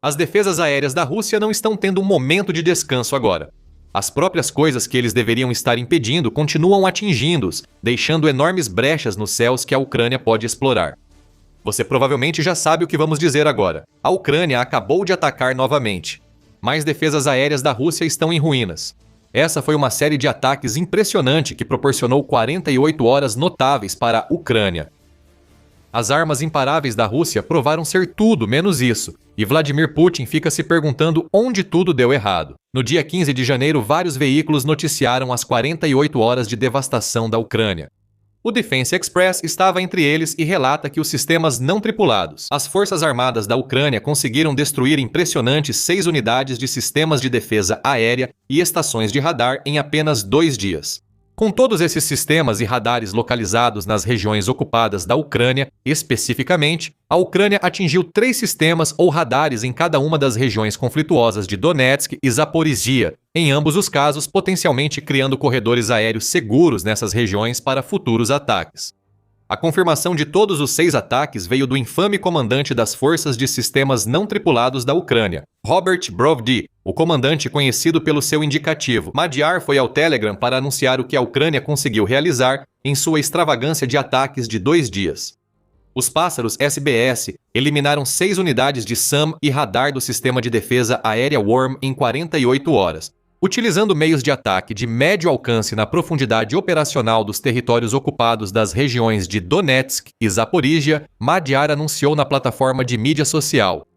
As defesas aéreas da Rússia não estão tendo um momento de descanso agora. As próprias coisas que eles deveriam estar impedindo continuam atingindo-os, deixando enormes brechas nos céus que a Ucrânia pode explorar. Você provavelmente já sabe o que vamos dizer agora. A Ucrânia acabou de atacar novamente. Mais defesas aéreas da Rússia estão em ruínas. Essa foi uma série de ataques impressionante que proporcionou 48 horas notáveis para a Ucrânia. As armas imparáveis da Rússia provaram ser tudo menos isso, e Vladimir Putin fica se perguntando onde tudo deu errado. No dia 15 de janeiro, vários veículos noticiaram as 48 horas de devastação da Ucrânia. O Defense Express estava entre eles e relata que os sistemas não tripulados. As Forças Armadas da Ucrânia conseguiram destruir impressionantes 6 unidades de sistemas de defesa aérea e estações de radar em apenas 2 dias. Com todos esses sistemas e radares localizados nas regiões ocupadas da Ucrânia, especificamente, a Ucrânia atingiu 3 sistemas ou radares em cada uma das regiões conflituosas de Donetsk e Zaporizhia, em ambos os casos potencialmente criando corredores aéreos seguros nessas regiões para futuros ataques. A confirmação de todos os 6 ataques veio do infame comandante das forças de sistemas não tripulados da Ucrânia, Robert Brovdi, o comandante conhecido pelo seu indicativo. Madyar foi ao Telegram para anunciar o que a Ucrânia conseguiu realizar em sua extravagância de ataques de 2 dias. Os Pássaros SBS eliminaram 6 unidades de SAM e radar do sistema de defesa aérea Worm em 48 horas. Utilizando meios de ataque de médio alcance na profundidade operacional dos territórios ocupados das regiões de Donetsk e Zaporizhia, Madyar anunciou na plataforma de mídia social.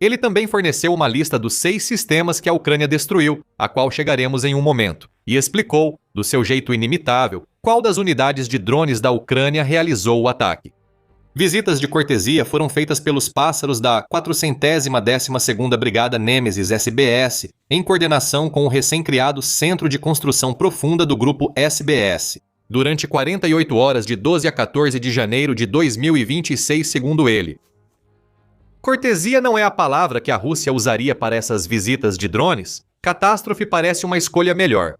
Ele também forneceu uma lista dos 6 sistemas que a Ucrânia destruiu, a qual chegaremos em um momento, e explicou, do seu jeito inimitável, qual das unidades de drones da Ucrânia realizou o ataque. Visitas de cortesia foram feitas pelos Pássaros da 412ª Brigada Nemesis SBS, em coordenação com o recém-criado Centro de Construção Profunda do Grupo SBS, durante 48 horas de 12 a 14 de janeiro de 2026, segundo ele. Cortesia não é a palavra que a Rússia usaria para essas visitas de drones? Catástrofe parece uma escolha melhor.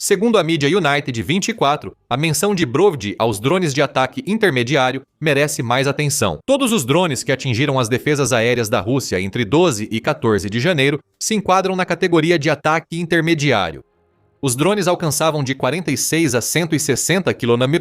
Segundo a mídia United 24, a menção de Brovdi aos drones de ataque intermediário merece mais atenção. Todos os drones que atingiram as defesas aéreas da Rússia entre 12 e 14 de janeiro se enquadram na categoria de ataque intermediário. Os drones alcançavam de 46 a 160 km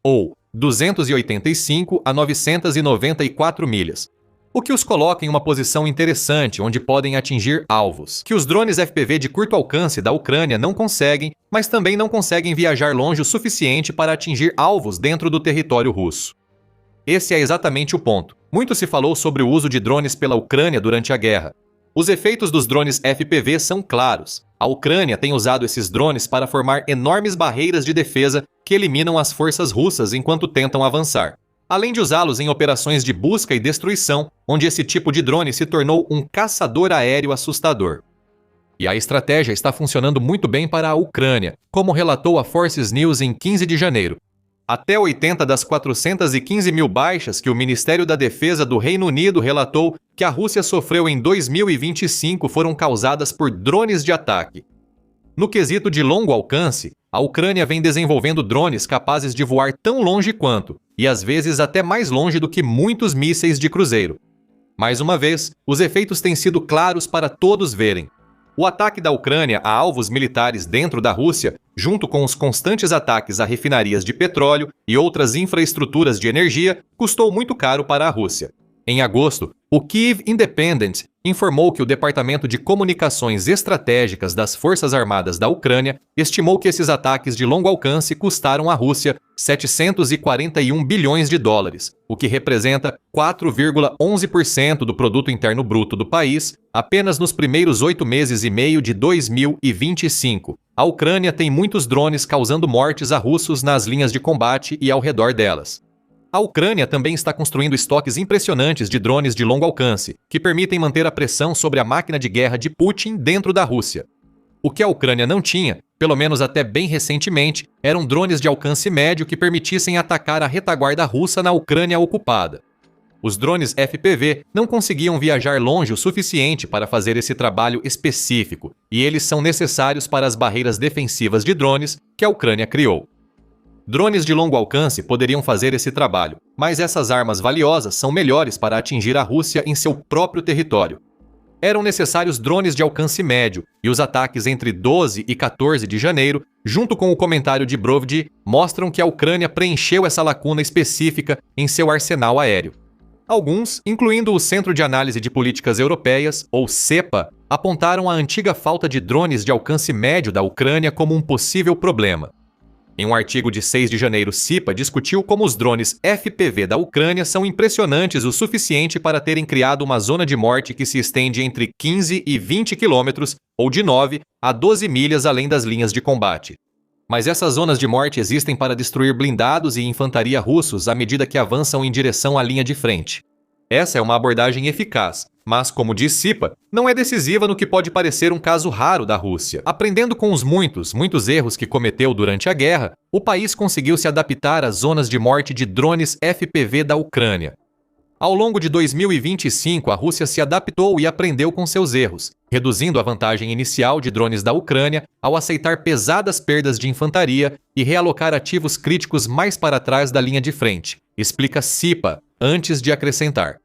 ou 285 a 994 milhas. O que os coloca em uma posição interessante onde podem atingir alvos, que os drones FPV de curto alcance da Ucrânia não conseguem, mas também não conseguem viajar longe o suficiente para atingir alvos dentro do território russo. Esse é exatamente o ponto. Muito se falou sobre o uso de drones pela Ucrânia durante a guerra. Os efeitos dos drones FPV são claros. A Ucrânia tem usado esses drones para formar enormes barreiras de defesa que eliminam as forças russas enquanto tentam avançar. Além de usá-los em operações de busca e destruição, onde esse tipo de drone se tornou um caçador aéreo assustador. E a estratégia está funcionando muito bem para a Ucrânia, como relatou a Forces News em 15 de janeiro. Até 80 das 415 mil baixas que o Ministério da Defesa do Reino Unido relatou que a Rússia sofreu em 2025 foram causadas por drones de ataque. No quesito de longo alcance, a Ucrânia vem desenvolvendo drones capazes de voar tão longe quanto, e às vezes até mais longe do que muitos mísseis de cruzeiro. Mais uma vez, os efeitos têm sido claros para todos verem. O ataque da Ucrânia a alvos militares dentro da Rússia, junto com os constantes ataques a refinarias de petróleo e outras infraestruturas de energia, custou muito caro para a Rússia. Em agosto, o Kyiv Independent informou que o Departamento de Comunicações Estratégicas das Forças Armadas da Ucrânia estimou que esses ataques de longo alcance custaram à Rússia 741 bilhões de dólares, o que representa 4,11% do produto interno bruto do país, apenas nos primeiros 8 meses e meio de 2025. A Ucrânia tem muitos drones causando mortes a russos nas linhas de combate e ao redor delas. A Ucrânia também está construindo estoques impressionantes de drones de longo alcance, que permitem manter a pressão sobre a máquina de guerra de Putin dentro da Rússia. O que a Ucrânia não tinha, pelo menos até bem recentemente, eram drones de alcance médio que permitissem atacar a retaguarda russa na Ucrânia ocupada. Os drones FPV não conseguiam viajar longe o suficiente para fazer esse trabalho específico, e eles são necessários para as barreiras defensivas de drones que a Ucrânia criou. Drones de longo alcance poderiam fazer esse trabalho, mas essas armas valiosas são melhores para atingir a Rússia em seu próprio território. eram necessários drones de alcance médio, e os ataques entre 12 e 14 de janeiro, junto com o comentário de Brovdi, mostram que a Ucrânia preencheu essa lacuna específica em seu arsenal aéreo. Alguns, incluindo o Centro de Análise de Políticas Europeias, ou CEPA, apontaram a antiga falta de drones de alcance médio da Ucrânia como um possível problema. Em um artigo de 6 de janeiro, CIPA discutiu como os drones FPV da Ucrânia são impressionantes o suficiente para terem criado uma zona de morte que se estende entre 15 e 20 quilômetros, ou de 9 a 12 milhas além das linhas de combate. Mas essas zonas de morte existem para destruir blindados e infantaria russos à medida que avançam em direção à linha de frente. Essa é uma abordagem eficaz, mas, como diz CIPA, não é decisiva no que pode parecer um caso raro da Rússia. Aprendendo com os muitos erros que cometeu durante a guerra, o país conseguiu se adaptar às zonas de morte de drones FPV da Ucrânia. Ao longo de 2025, a Rússia se adaptou e aprendeu com seus erros, reduzindo a vantagem inicial de drones da Ucrânia ao aceitar pesadas perdas de infantaria e realocar ativos críticos mais para trás da linha de frente, explica CIPA, antes de acrescentar.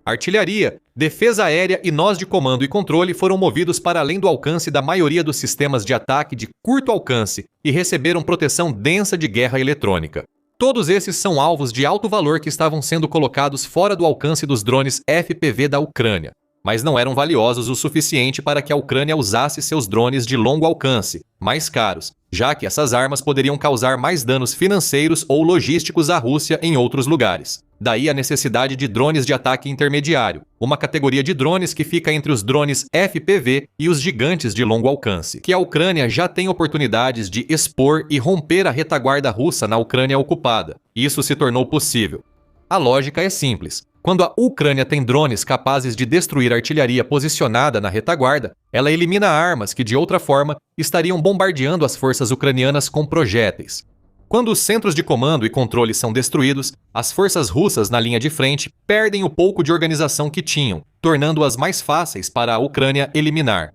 Artilharia, defesa aérea e nós de comando e controle foram movidos para além do alcance da maioria dos sistemas de ataque de curto alcance e receberam proteção densa de guerra eletrônica. Todos esses são alvos de alto valor que estavam sendo colocados fora do alcance dos drones FPV da Ucrânia, mas não eram valiosos o suficiente para que a Ucrânia usasse seus drones de longo alcance, mais caros, já que essas armas poderiam causar mais danos financeiros ou logísticos à Rússia em outros lugares. Daí a necessidade de drones de ataque intermediário, uma categoria de drones que fica entre os drones FPV e os gigantes de longo alcance, que a Ucrânia já tem oportunidades de expor e romper a retaguarda russa na Ucrânia ocupada. Isso se tornou possível. A lógica é simples. Quando a Ucrânia tem drones capazes de destruir artilharia posicionada na retaguarda, ela elimina armas que, de outra forma, estariam bombardeando as forças ucranianas com projéteis. Quando os centros de comando e controle são destruídos, as forças russas na linha de frente perdem o pouco de organização que tinham, tornando-as mais fáceis para a Ucrânia eliminar.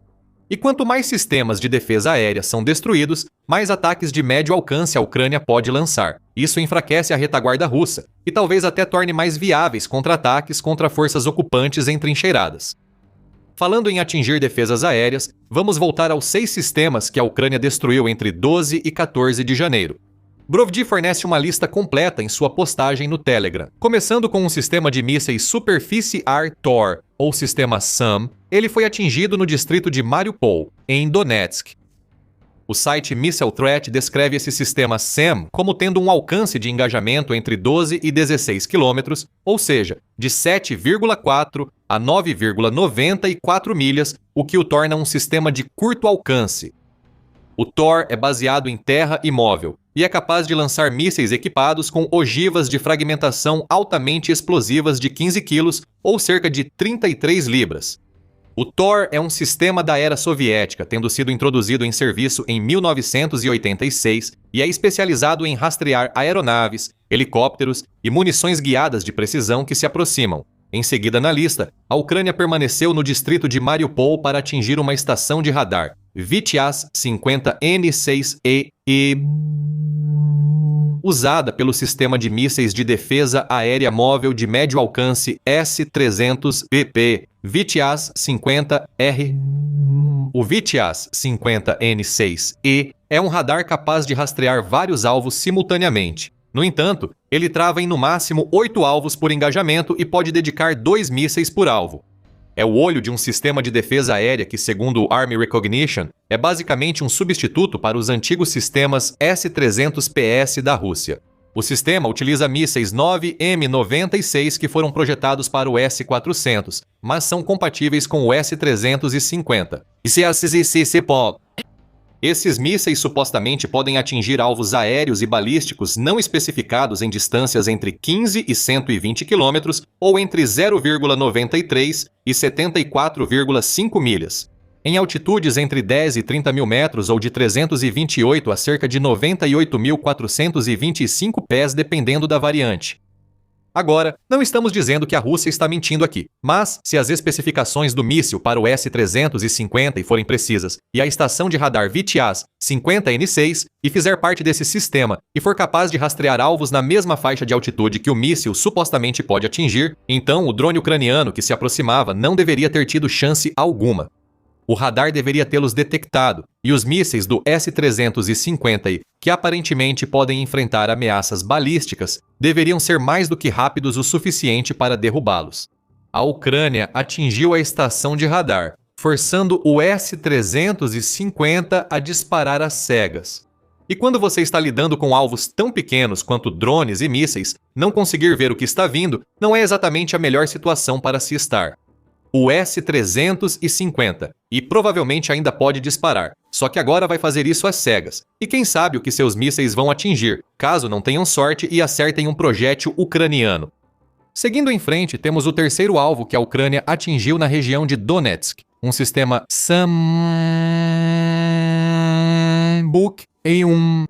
E quanto mais sistemas de defesa aérea são destruídos, mais ataques de médio alcance a Ucrânia pode lançar. Isso enfraquece a retaguarda russa e talvez até torne mais viáveis contra-ataques contra forças ocupantes entrincheiradas. Falando em atingir defesas aéreas, vamos voltar aos 6 sistemas que a Ucrânia destruiu entre 12 e 14 de janeiro. Brovdi fornece uma lista completa em sua postagem no Telegram. Começando com um sistema de mísseis Superfície-Ar Tor, ou sistema SAM, ele foi atingido no distrito de Mariupol, em Donetsk. O site Missile Threat descreve esse sistema SAM como tendo um alcance de engajamento entre 12 e 16 km, ou seja, de 7,4 a 9,94 milhas, o que o torna um sistema de curto alcance. O Tor é baseado em terra e móvel, e é capaz de lançar mísseis equipados com ogivas de fragmentação altamente explosivas de 15 kg ou cerca de 33 libras. O Tor é um sistema da era soviética, tendo sido introduzido em serviço em 1986 e é especializado em rastrear aeronaves, helicópteros e munições guiadas de precisão que se aproximam. Em seguida na lista, a Ucrânia permaneceu no distrito de Mariupol para atingir uma estação de radar, Vityaz-50N6E, usada pelo sistema de mísseis de defesa aérea móvel de médio alcance S-300BP, Vityaz-50R. O Vityaz-50N6E é um radar capaz de rastrear vários alvos simultaneamente. No entanto, ele trava em no máximo 8 alvos por engajamento e pode dedicar 2 mísseis por alvo. É o olho de um sistema de defesa aérea que, segundo o Army Recognition, é basicamente um substituto para os antigos sistemas S-300PS da Rússia. O sistema utiliza mísseis 9M96 que foram projetados para o S-400, mas são compatíveis com o S-350. Esses mísseis supostamente podem atingir alvos aéreos e balísticos não especificados em distâncias entre 15 e 120 km ou entre 0,93 e 74,5 milhas. Em altitudes entre 10 e 30 mil metros ou de 328 a cerca de 98.425 pés dependendo da variante. Agora, não estamos dizendo que a Rússia está mentindo aqui, mas se as especificações do míssil para o S-350 forem precisas e a estação de radar VITIAS 50N6 e fizer parte desse sistema e for capaz de rastrear alvos na mesma faixa de altitude que o míssil supostamente pode atingir, então o drone ucraniano que se aproximava não deveria ter tido chance alguma. O radar deveria tê-los detectado, e os mísseis do S-350, que aparentemente podem enfrentar ameaças balísticas, deveriam ser mais do que rápidos o suficiente para derrubá-los. A Ucrânia atingiu a estação de radar, forçando o S-350 a disparar às cegas. E quando você está lidando com alvos tão pequenos quanto drones e mísseis, não conseguir ver o que está vindo não é exatamente a melhor situação para se estar. O S-350, e provavelmente ainda pode disparar, só que agora vai fazer isso às cegas. E quem sabe o que seus mísseis vão atingir, caso não tenham sorte e acertem um projétil ucraniano. Seguindo em frente, temos o terceiro alvo que a Ucrânia atingiu na região de Donetsk, um sistema Sambuc-E1.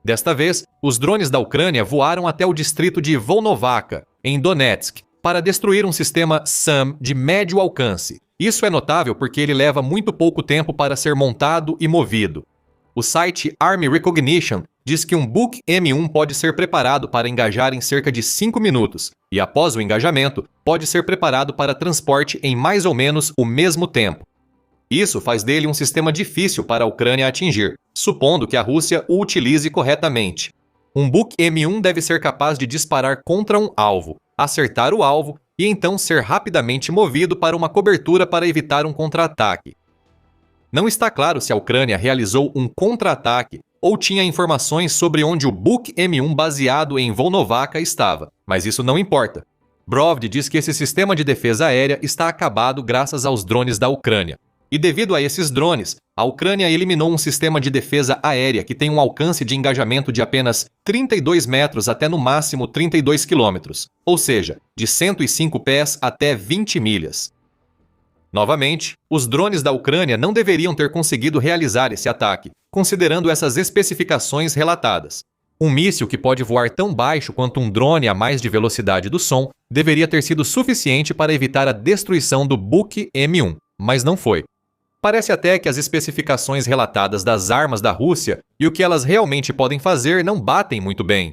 Desta vez, os drones da Ucrânia voaram até o distrito de Volnovakha, em Donetsk, para destruir um sistema SAM de médio alcance. Isso é notável porque ele leva muito pouco tempo para ser montado e movido. O site Army Recognition diz que um Buk M1 pode ser preparado para engajar em cerca de 5 minutos, e após o engajamento, pode ser preparado para transporte em mais ou menos o mesmo tempo. Isso faz dele um sistema difícil para a Ucrânia atingir, supondo que a Rússia o utilize corretamente. Um Buk M1 deve ser capaz de disparar contra um alvo, acertar o alvo e então ser rapidamente movido para uma cobertura para evitar um contra-ataque. Não está claro se a Ucrânia realizou um contra-ataque ou tinha informações sobre onde o Buk M1 baseado em Volnovakha estava, mas isso não importa. Brovd diz que esse sistema de defesa aérea está acabado graças aos drones da Ucrânia. E devido a esses drones, a Ucrânia eliminou um sistema de defesa aérea que tem um alcance de engajamento de apenas 32 metros até no máximo 32 quilômetros, ou seja, de 105 pés até 20 milhas. Novamente, os drones da Ucrânia não deveriam ter conseguido realizar esse ataque, considerando essas especificações relatadas. Um míssil que pode voar tão baixo quanto um drone a mais de velocidade do som deveria ter sido suficiente para evitar a destruição do Buk M1, mas não foi. Parece até que as especificações relatadas das armas da Rússia e o que elas realmente podem fazer não batem muito bem.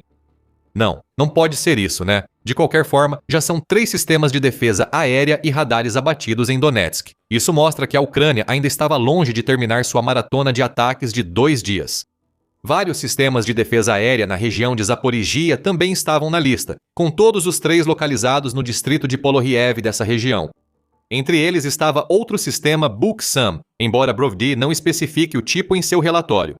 Não pode ser isso, né? De qualquer forma, já são 3 sistemas de defesa aérea e radares abatidos em Donetsk. Isso mostra que a Ucrânia ainda estava longe de terminar sua maratona de ataques de 2 dias. Vários sistemas de defesa aérea na região de Zaporizhia também estavam na lista, com todos os 3 localizados no distrito de Polohiev dessa região. Entre eles estava outro sistema Buk-SAM, embora Brovd não especifique o tipo em seu relatório.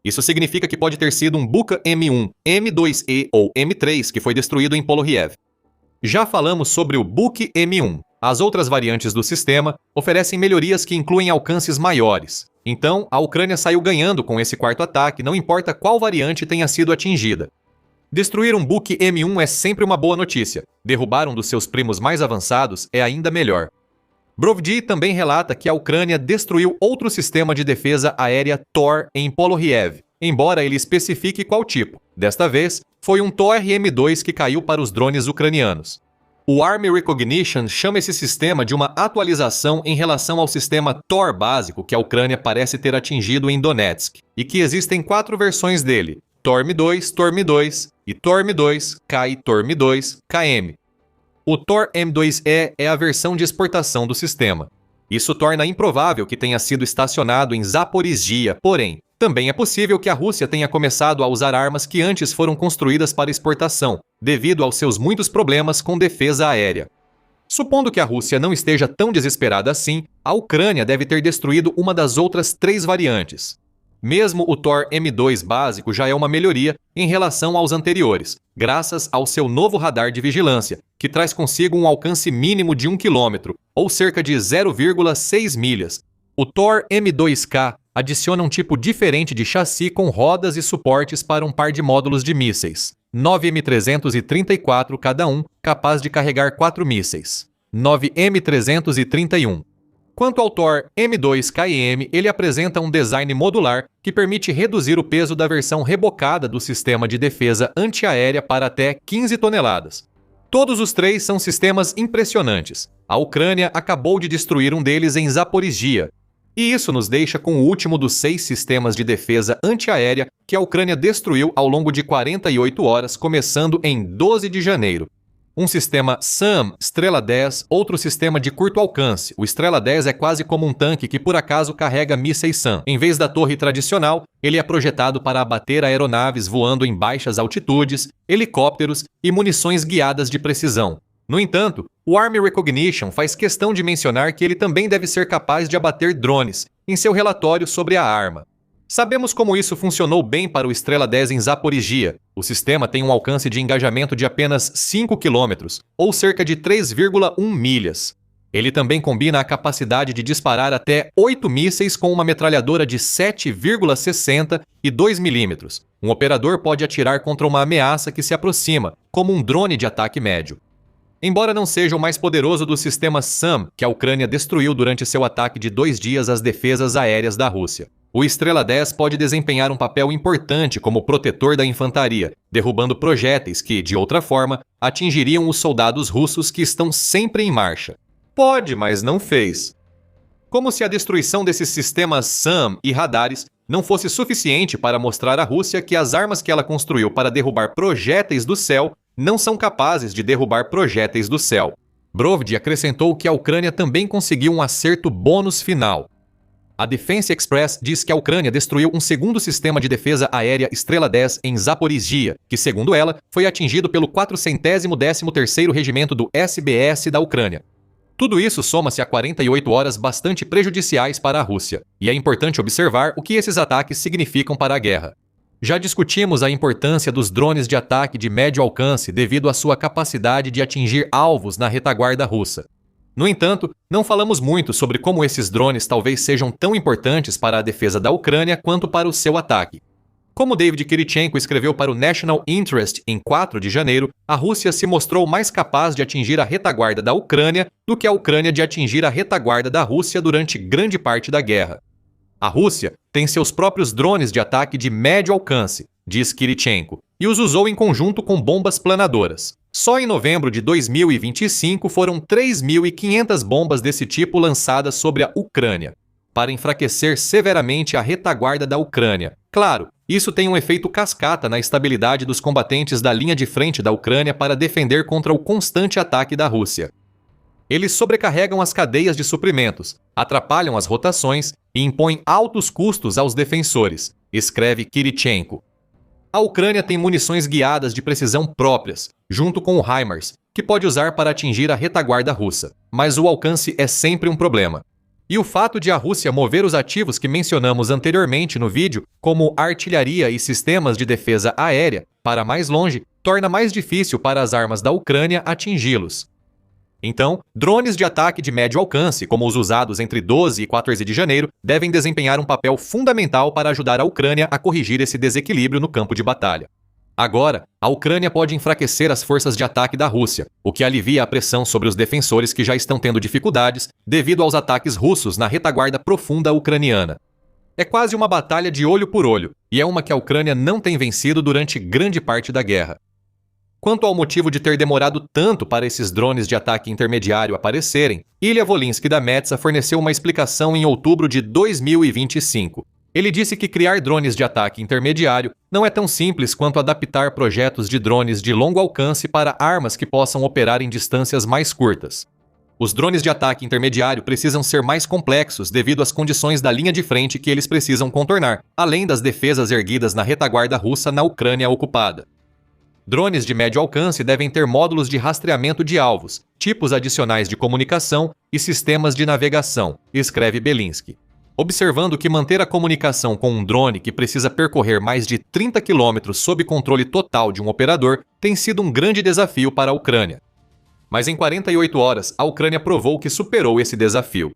Isso significa que pode ter sido um Buk M1, M2E ou M3 que foi destruído em Polohiev. Já falamos sobre o Buk M1. As outras variantes do sistema oferecem melhorias que incluem alcances maiores. Então, a Ucrânia saiu ganhando com esse quarto ataque, não importa qual variante tenha sido atingida. Destruir um Buk M1 é sempre uma boa notícia. Derrubar um dos seus primos mais avançados é ainda melhor. Brovd também relata que a Ucrânia destruiu outro sistema de defesa aérea Tor em Polohiev, embora ele especifique qual tipo. Desta vez, foi um Tor M2 que caiu para os drones ucranianos. O Army Recognition chama esse sistema de uma atualização em relação ao sistema Tor básico que a Ucrânia parece ter atingido em Donetsk, e que existem 4 versões dele: Tor M2, Tor M2 e Tor M2, K e Tor M2, KM. O Tor M2E é a versão de exportação do sistema. Isso torna improvável que tenha sido estacionado em Zaporizhia, porém, também é possível que a Rússia tenha começado a usar armas que antes foram construídas para exportação, devido aos seus muitos problemas com defesa aérea. Supondo que a Rússia não esteja tão desesperada assim, a Ucrânia deve ter destruído uma das outras 3 variantes. Mesmo o Tor M2 básico já é uma melhoria em relação aos anteriores, graças ao seu novo radar de vigilância, que traz consigo um alcance mínimo de 1 km, ou cerca de 0,6 milhas. O Tor M2K adiciona um tipo diferente de chassi com rodas e suportes para um par de módulos de mísseis, 9 M334 cada um, capaz de carregar 4 mísseis, 9 M331. Quanto ao Tor M2KM, ele apresenta um design modular que permite reduzir o peso da versão rebocada do sistema de defesa antiaérea para até 15 toneladas. Todos os três são sistemas impressionantes. A Ucrânia acabou de destruir um deles em Zaporizhia. E isso nos deixa com o último dos 6 sistemas de defesa antiaérea que a Ucrânia destruiu ao longo de 48 horas, começando em 12 de janeiro. Um sistema SAM Strela 10, outro sistema de curto alcance. O Strela 10 é quase como um tanque que por acaso carrega mísseis SAM. Em vez da torre tradicional, ele é projetado para abater aeronaves voando em baixas altitudes, helicópteros e munições guiadas de precisão. No entanto, o Army Recognition faz questão de mencionar que ele também deve ser capaz de abater drones, em seu relatório sobre a arma. Sabemos como isso funcionou bem para o Strela 10 em Zaporizhia. O sistema tem um alcance de engajamento de apenas 5 km, ou cerca de 3,1 milhas. Ele também combina a capacidade de disparar até 8 mísseis com uma metralhadora de 7,60 e 2 mm. Um operador pode atirar contra uma ameaça que se aproxima, como um drone de ataque médio. Embora não seja o mais poderoso dos sistemas SAM que a Ucrânia destruiu durante seu ataque de 2 dias às defesas aéreas da Rússia, o Strela 10 pode desempenhar um papel importante como protetor da infantaria, derrubando projéteis que, de outra forma, atingiriam os soldados russos que estão sempre em marcha. Pode, mas não fez. Como se a destruição desses sistemas SAM e radares não fosse suficiente para mostrar à Rússia que as armas que ela construiu para derrubar projéteis do céu não são capazes de derrubar projéteis do céu. Brovdi acrescentou que a Ucrânia também conseguiu um acerto bônus final. A Defense Express diz que a Ucrânia destruiu um segundo sistema de defesa aérea Strela 10 em Zaporizhia, que, segundo ela, foi atingido pelo 413º Regimento do SBS da Ucrânia. Tudo isso soma-se a 48 horas bastante prejudiciais para a Rússia, e é importante observar o que esses ataques significam para a guerra. Já discutimos a importância dos drones de ataque de médio alcance devido à sua capacidade de atingir alvos na retaguarda russa. No entanto, não falamos muito sobre como esses drones talvez sejam tão importantes para a defesa da Ucrânia quanto para o seu ataque. Como David Kirichenko escreveu para o National Interest em 4 de janeiro, a Rússia se mostrou mais capaz de atingir a retaguarda da Ucrânia do que a Ucrânia de atingir a retaguarda da Rússia durante grande parte da guerra. A Rússia tem seus próprios drones de ataque de médio alcance, diz Kirichenko, e os usou em conjunto com bombas planadoras. Só em novembro de 2025 foram 3.500 bombas desse tipo lançadas sobre a Ucrânia, para enfraquecer severamente a retaguarda da Ucrânia. Claro, isso tem um efeito cascata na estabilidade dos combatentes da linha de frente da Ucrânia para defender contra o constante ataque da Rússia. Eles sobrecarregam as cadeias de suprimentos, atrapalham as rotações e impõem altos custos aos defensores, escreve Kirichenko. A Ucrânia tem munições guiadas de precisão próprias, junto com o HIMARS, que pode usar para atingir a retaguarda russa, mas o alcance é sempre um problema. E o fato de a Rússia mover os ativos que mencionamos anteriormente no vídeo, como artilharia e sistemas de defesa aérea, para mais longe, torna mais difícil para as armas da Ucrânia atingi-los. Então, drones de ataque de médio alcance, como os usados entre 12 e 14 de janeiro, devem desempenhar um papel fundamental para ajudar a Ucrânia a corrigir esse desequilíbrio no campo de batalha. Agora, a Ucrânia pode enfraquecer as forças de ataque da Rússia, o que alivia a pressão sobre os defensores que já estão tendo dificuldades devido aos ataques russos na retaguarda profunda ucraniana. É quase uma batalha de olho por olho, e é uma que a Ucrânia não tem vencido durante grande parte da guerra. Quanto ao motivo de ter demorado tanto para esses drones de ataque intermediário aparecerem, Ilya Volinsky da Metsa forneceu uma explicação em outubro de 2025. Ele disse que criar drones de ataque intermediário não é tão simples quanto adaptar projetos de drones de longo alcance para armas que possam operar em distâncias mais curtas. Os drones de ataque intermediário precisam ser mais complexos devido às condições da linha de frente que eles precisam contornar, além das defesas erguidas na retaguarda russa na Ucrânia ocupada. Drones de médio alcance devem ter módulos de rastreamento de alvos, tipos adicionais de comunicação e sistemas de navegação, escreve Belinsky. Observando que manter a comunicação com um drone que precisa percorrer mais de 30 km sob controle total de um operador tem sido um grande desafio para a Ucrânia. Mas em 48 horas, a Ucrânia provou que superou esse desafio.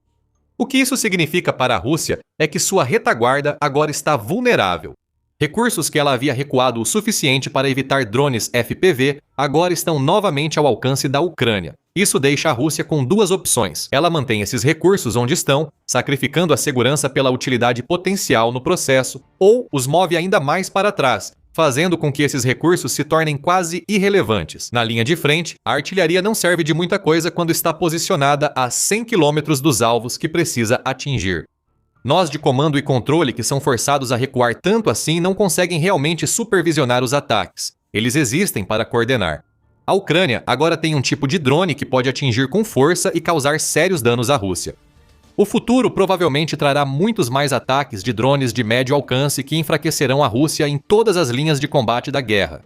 O que isso significa para a Rússia é que sua retaguarda agora está vulnerável. Recursos que ela havia recuado o suficiente para evitar drones FPV agora estão novamente ao alcance da Ucrânia. Isso deixa a Rússia com duas opções. Ela mantém esses recursos onde estão, sacrificando a segurança pela utilidade potencial no processo, ou os move ainda mais para trás, fazendo com que esses recursos se tornem quase irrelevantes. Na linha de frente, a artilharia não serve de muita coisa quando está posicionada a 100 km dos alvos que precisa atingir. Nós de comando e controle que são forçados a recuar tanto assim não conseguem realmente supervisionar os ataques. Eles existem para coordenar. A Ucrânia agora tem um tipo de drone que pode atingir com força e causar sérios danos à Rússia. O futuro provavelmente trará muitos mais ataques de drones de médio alcance que enfraquecerão a Rússia em todas as linhas de combate da guerra.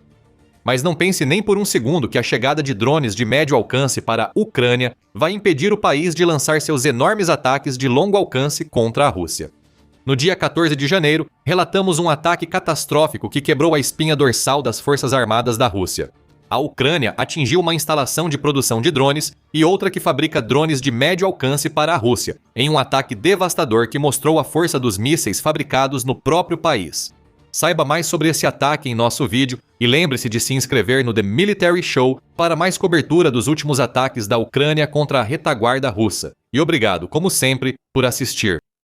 Mas não pense nem por um segundo que a chegada de drones de médio alcance para a Ucrânia vai impedir o país de lançar seus enormes ataques de longo alcance contra a Rússia. No dia 14 de janeiro, relatamos um ataque catastrófico que quebrou a espinha dorsal das Forças Armadas da Rússia. A Ucrânia atingiu uma instalação de produção de drones e outra que fabrica drones de médio alcance para a Rússia, em um ataque devastador que mostrou a força dos mísseis fabricados no próprio país. Saiba mais sobre esse ataque em nosso vídeo e lembre-se de se inscrever no The Military Show para mais cobertura dos últimos ataques da Ucrânia contra a retaguarda russa. E obrigado, como sempre, por assistir.